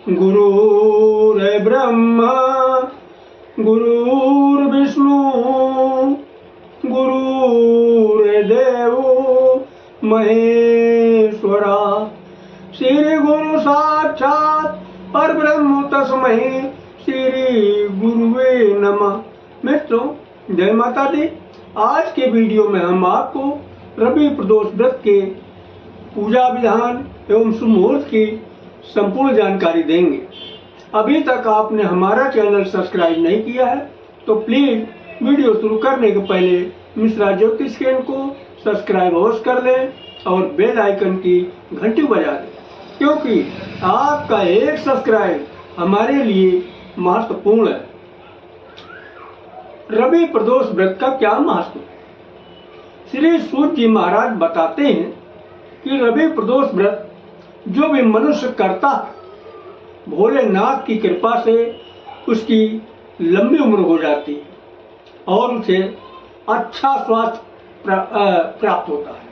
गुरुर्ब्रह्मा गुरुर्विष्णु गुरुर्देवो महेश्वरा। श्री गुरु साक्षात परब्रह्म तस्मै श्री गुरुवे नमः। मित्रों, जय माता दी। आज के वीडियो में हम आपको रवि प्रदोष व्रत के पूजा विधान एवं शुभ मुहूर्त की संपूर्ण जानकारी देंगे। अभी तक आपने हमारा चैनल सब्सक्राइब नहीं किया है तो प्लीज वीडियो शुरू करने के पहले मिश्रा ज्योतिष चैनल को सब्सक्राइब अवश्य कर लें और बेल आइकन की घंटी बजा दें, क्योंकि आपका एक सब्सक्राइब हमारे लिए महत्वपूर्ण है। रवि प्रदोष व्रत का क्या महत्व? श्री सूत जी महाराज बताते हैं कि रवि प्रदोष व्रत जो भी मनुष्य करता है, भोलेनाथ की कृपा से उसकी लंबी उम्र हो जाती है और उसे अच्छा स्वास्थ्य प्राप्त होता है।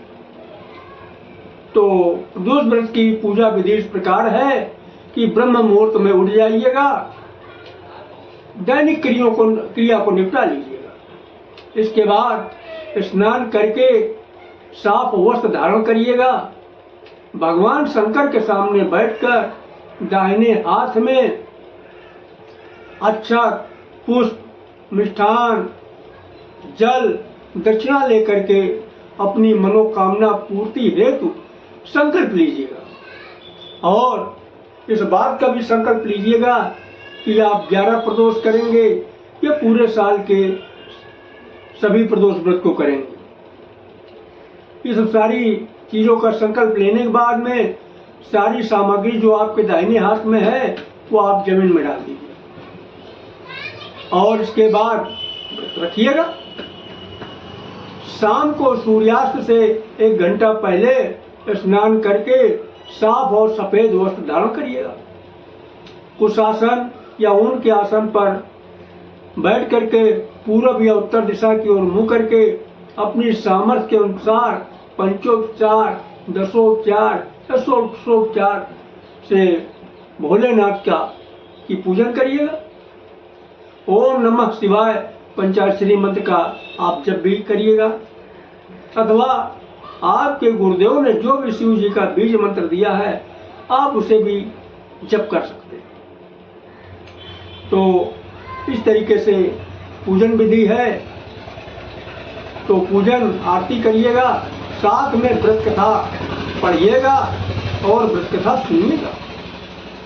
तो प्रदोष व्रत की पूजा विधि इस प्रकार है कि ब्रह्म मुहूर्त में उठ जाइएगा, दैनिक क्रिया को निपटा लीजिएगा। इसके बाद स्नान करके साफ वस्त्र धारण करिएगा। भगवान शंकर के सामने बैठकर दाहिने हाथ में अच्छा पुष्प, मिष्ठान, जल, दक्षिणा लेकर के अपनी मनोकामना पूर्ति हेतु संकल्प लीजिएगा। और इस बात का भी संकल्प लीजिएगा कि आप 11 प्रदोष करेंगे या पूरे साल के सभी प्रदोष व्रत को करेंगे। इस सारी चीजों का संकल्प लेने के बाद में सारी सामग्री जो आपके दाहिने हाथ में है वो आप जमीन में डाल दीजिए और इसके बाद व्रत रखिएगा। शाम को सूर्यास्त से 1 घंटा पहले स्नान करके साफ और सफेद वस्त्र धारण करिएगा। कुशासन या ऊन के आसन पर बैठ करके पूर्व या उत्तर दिशा की ओर मुंह करके अपनी सामर्थ्य के अनुसार पंचोपचार, दशोपचार, दशोपचार से भोलेनाथ की पूजन करिएगा। ओम नमः शिवाय पंचाक्षरी मंत्र का आप जब भी करिएगा, अथवा आपके गुरुदेव ने जो भी शिव जी का बीज मंत्र दिया है आप उसे भी जप कर सकते हैं। तो इस तरीके से पूजन विधि है। तो पूजन आरती करिएगा, साथ में व्रत कथा पढ़िएगा और व्रत कथा सुनिएगा।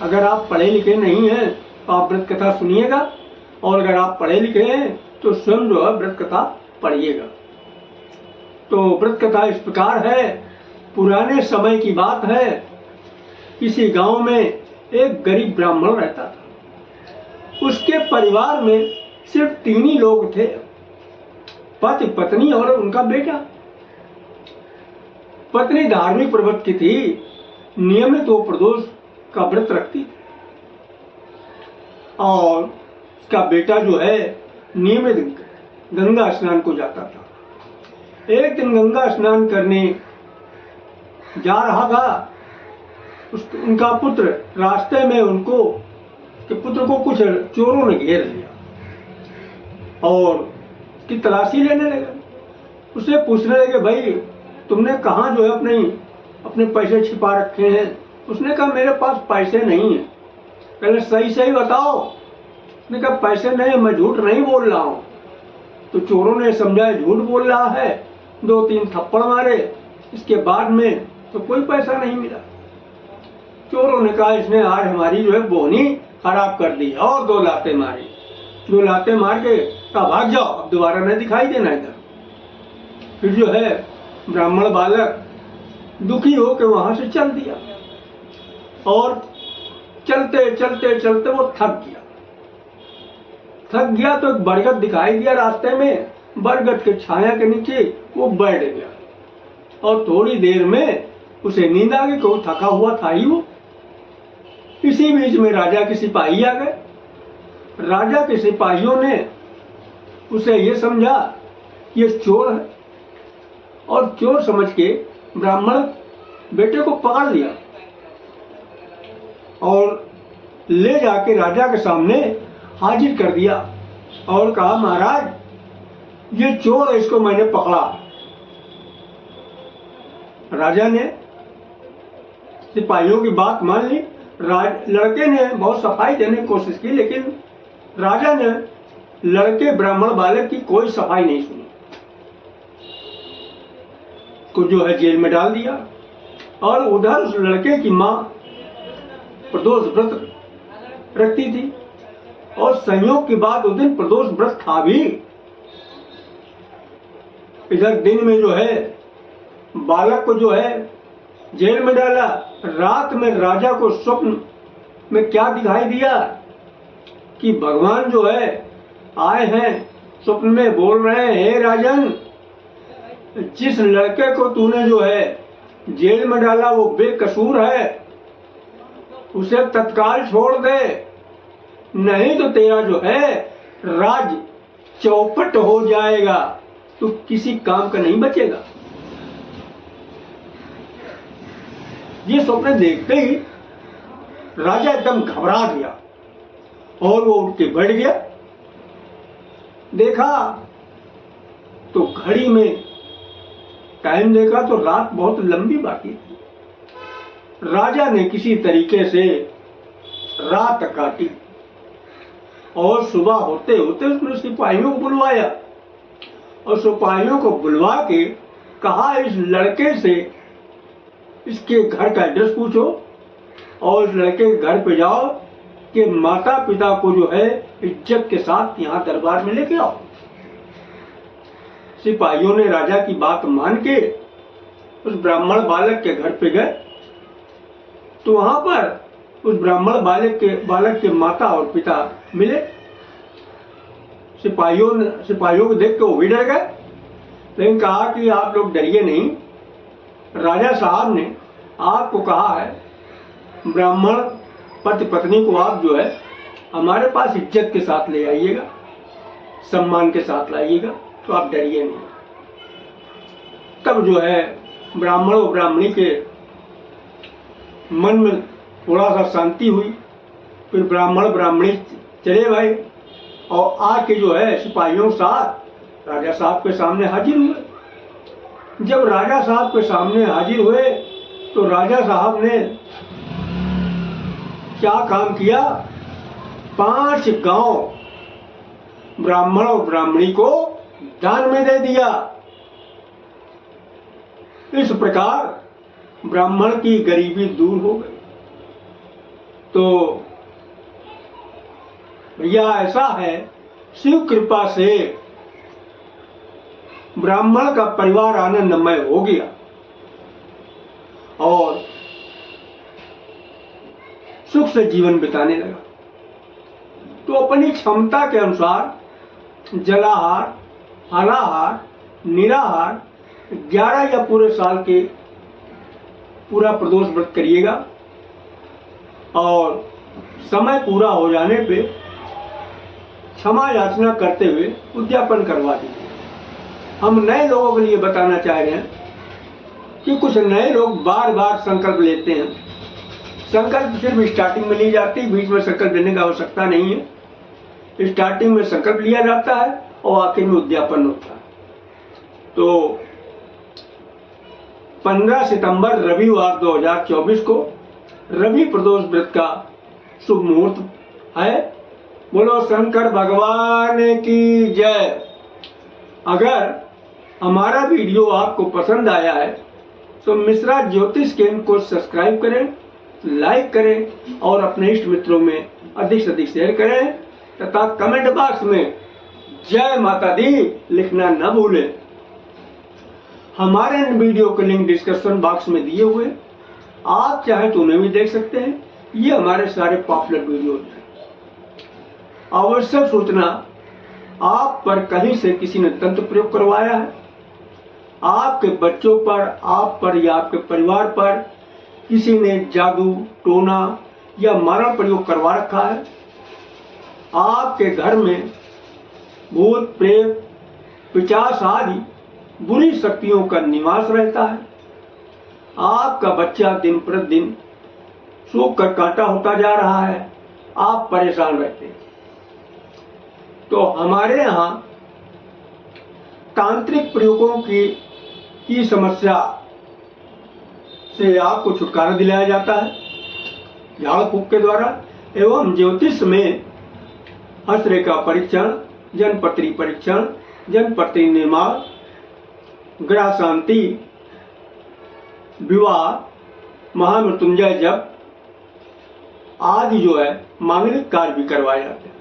अगर आप पढ़े लिखे नहीं हैं तो आप व्रत कथा सुनिएगा, और अगर आप पढ़े लिखे हैं तो स्वयं जो है व्रत कथा पढ़िएगा। तो व्रत कथा इस प्रकार है। पुराने समय की बात है, किसी गांव में एक गरीब ब्राह्मण रहता था। उसके परिवार में सिर्फ 3 ही लोग थे, पति, पत्नी और उनका बेटा। पत्नी धार्मिक प्रवृत्ति की थी, नियमित वो प्रदोष का व्रत रखती थी, और उसका बेटा जो है नियमित गंगा स्नान को जाता था। एक दिन गंगा स्नान करने जा रहा था, उनका पुत्र रास्ते में पुत्र को कुछ चोरों ने घेर लिया और उसकी तलाशी लेने लगे। उससे पूछने लगे, भाई तुमने कहाँ जो है अपने पैसे छिपा रखे हैं? उसने कहा, मेरे पास पैसे नहीं है। पहले सही बताओ। उसने कहा, पैसे नहीं, मैं झूठ नहीं बोल रहा हूँ। तो चोरों ने समझा झूठ बोल रहा है, 2-3 थप्पड़ मारे। इसके बाद में तो कोई पैसा नहीं मिला। चोरों ने कहा, इसने आज हमारी जो है बोनी खराब कर दी, और 2 लाते मारी। 2 लाते मार के कहा, भाग जाओ, अब दोबारा नहीं दिखाई देना इधर। फिर जो है ब्राह्मण बालक दुखी होकर वहां से चल दिया, और चलते चलते चलते वो थक गया। तो एक बरगद दिखाई दिया रास्ते में। बरगद के छाया के नीचे वो बैठ गया, और थोड़ी देर में उसे नींद आ गई, क्यों थका हुआ था ही वो। इसी बीच में राजा के सिपाही आ गए। राजा के सिपाहियों ने उसे ये समझा कि ये चोर है, और चोर समझ के ब्राह्मण बेटे को पकड़ लिया और ले जाके राजा के सामने हाजिर कर दिया और कहा, महाराज ये चोर है, इसको मैंने पकड़ा। राजा ने सिपाहियों की बात मान ली। लड़के ने बहुत सफाई देने की कोशिश की, लेकिन राजा ने लड़के ब्राह्मण बालक की कोई सफाई नहीं सुनी, को जो है जेल में डाल दिया। और उधर उस लड़के की मां प्रदोष व्रत रखती थी, और संयोग की बात उस दिन प्रदोष व्रत था भी। इधर दिन में जो है बालक को जो है जेल में डाला, रात में राजा को स्वप्न में क्या दिखाई दिया कि भगवान जो है आए हैं, स्वप्न में बोल रहे हैं, हे राजन, जिस लड़के को तूने जो है जेल में डाला वो बेकसूर है, उसे तत्काल छोड़ दे, नहीं तो तेरा जो है राज चौपट हो जाएगा, तू किसी काम का नहीं बचेगा। ये स्वप्न देखते ही राजा एकदम घबरा गया और वो उठ के बैठ गया। देखा तो घड़ी में टाइम देखा तो रात बहुत लंबी बाकी थी। राजा ने किसी तरीके से रात काटी और सुबह होते होते उसने सिपाहियों को बुलवाया और सिपाहियों को बुलवा के कहा, इस लड़के से इसके घर का एड्रेस पूछो और उस लड़के के घर पे जाओ कि माता पिता को जो है इज्जत के साथ यहाँ दरबार में लेके आओ। सिपाहियों ने राजा की बात मान के उस ब्राह्मण बालक के घर पे गए, तो वहां पर उस ब्राह्मण बालक के माता और पिता मिले। सिपाहियों को देख के वो भी डर गए, लेकिन कहा कि आप लोग डरिए नहीं, राजा साहब ने आपको कहा है ब्राह्मण पति पत्नी को आप जो है हमारे पास इज्जत के साथ ले आइएगा, सम्मान के साथ लाइएगा, तो आप डरिए नहीं। तब जो है ब्राह्मण और ब्राह्मणी के मन में थोड़ा सा शांति हुई। फिर ब्राह्मण ब्राह्मणी चले भाई और आके जो है सिपाहियों के साथ राजा साहब के सामने हाजिर हुए। जब राजा साहब के सामने हाजिर हुए तो राजा साहब ने क्या काम किया, 5 गांव ब्राह्मण और ब्राह्मणी को दान में दे दिया। इस प्रकार ब्राह्मण की गरीबी दूर हो गई। तो यह ऐसा है, शिव कृपा से ब्राह्मण का परिवार आनंदमय हो गया और सुख से जीवन बिताने लगा। तो अपनी क्षमता के अनुसार जलाहार, हलाहार, निराहार 11 या पूरे साल के पूरा प्रदोष व्रत करिएगा और समय पूरा हो जाने पे क्षमा याचना करते हुए उद्यापन करवा दीजिए। हम नए लोगों के लिए बताना चाह रहे हैं कि कुछ नए लोग बार बार संकल्प लेते हैं। संकल्प सिर्फ स्टार्टिंग में ली जाती, बीच में संकल्प लेने की आवश्यकता नहीं है। स्टार्टिंग में संकल्प लिया जाता है और आखिर में उद्यापन होता है। तो 15 सितंबर रविवार 2024 को रवि प्रदोष व्रत का शुभ मुहूर्त है। बोलो शंकर भगवान की जय। अगर हमारा वीडियो आपको पसंद आया है तो मिश्रा ज्योतिष केंद्र को सब्सक्राइब करें, लाइक करें और अपने इष्ट मित्रों में अधिक से अधिक शेयर करें तथा कमेंट बॉक्स में जय माता दी लिखना न भूलें। हमारे इन वीडियो के लिंक डिस्क्रिप्शन बॉक्स में दिए हुए, आप चाहें तो उन्हें भी देख सकते हैं। ये हमारे सारे पॉपुलर वीडियोज हैं। आवश्यक सूचना, आप पर कहीं से किसी ने तंत्र प्रयोग करवाया है, आपके बच्चों पर, आप पर या आपके परिवार पर किसी ने जादू, टोना या मारण प्रयोग करवा रखा है, आपके घर में भूत, प्रेत, पिशाच आदि बुरी शक्तियों का निवास रहता है, आपका बच्चा दिन प्रतिदिन सूख कर कांटा होता जा रहा है, आप परेशान रहते हैं। तो हमारे यहाँ तांत्रिक प्रयोगों की समस्या से आपको छुटकारा दिलाया जाता है झाड़ फूंक के द्वारा, एवं ज्योतिष में हस्तरेखा परीक्षण, जनपत्री परीक्षण, जनपत्री निर्माण, ग्रह शांति, विवाह, महामृत्युंजय जप आदि जो है मांगलिक कार्य भी करवाए जाते हैं।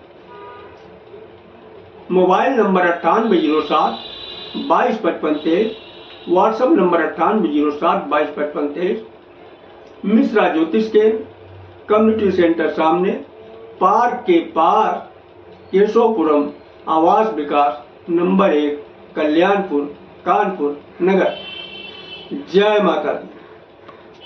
Mobile number 9807-225523, WhatsApp number 9807-225523, Mishra ज्योतिष के कम्युनिटी सेंटर सामने, पार्क के पार, केशवपुरम, आवास विकास नंबर 1, कल्याणपुर, कानपुर नगर। जय माता दी।